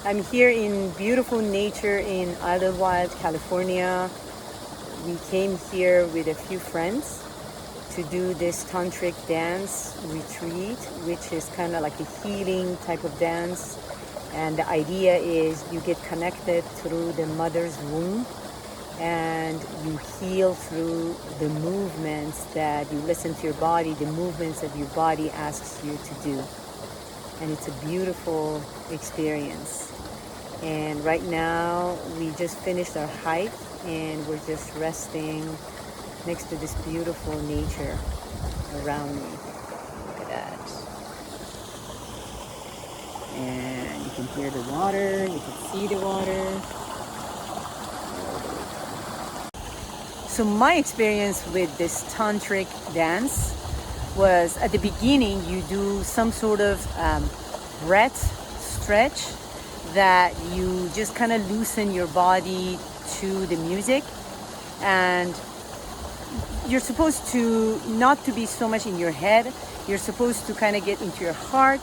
I'm here in beautiful nature in Idlewild, California. We came here with a few friends to do this Tantric dance retreat, which is kind of like a healing type of dance. And the idea is you get connected through the mother's womb and you heal through the movements that you listen to your body, the movements that your body asks you to do. And it's a beautiful experience. And right now we just finished our hike and we're just resting next to this beautiful nature around me. Look at that. And you can hear the water, you can see the water. So my experience with this Tantric dance was at the beginning you do some sort of breath stretch that you just kind of loosen your body to the music, and you're supposed to not to be so much in your head. You're supposed to kind of get into your heart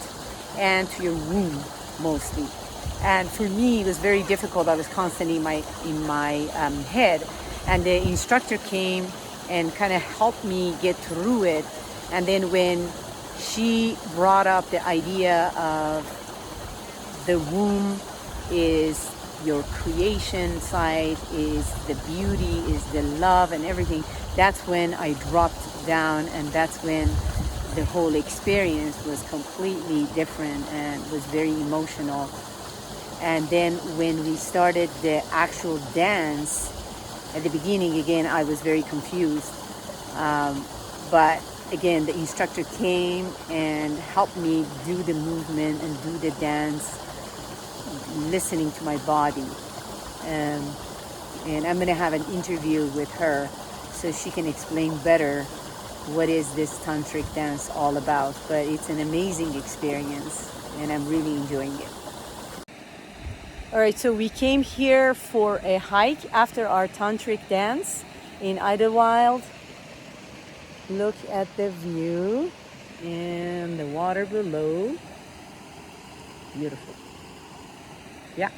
and to your womb mostly. And for me it was very difficult. I was constantly in my head, and the instructor came and kind of helped me get through it. And then when she brought up the idea of the womb is your creation side, is the beauty, is the love and everything, that's when I dropped down, and that's when the whole experience was completely different and was very emotional. And then when we started the actual dance, at the beginning again I was very confused, but again the instructor came and helped me do the movement and do the dance, listening to my body. And I'm going to have an interview with her so she can explain better what is this Tantric dance all about. But it's an amazing experience and I'm really enjoying it. All right, so we came here for a hike after our Tantric dance in Idlewild. Look at the view and the water below. Beautiful. Yeah.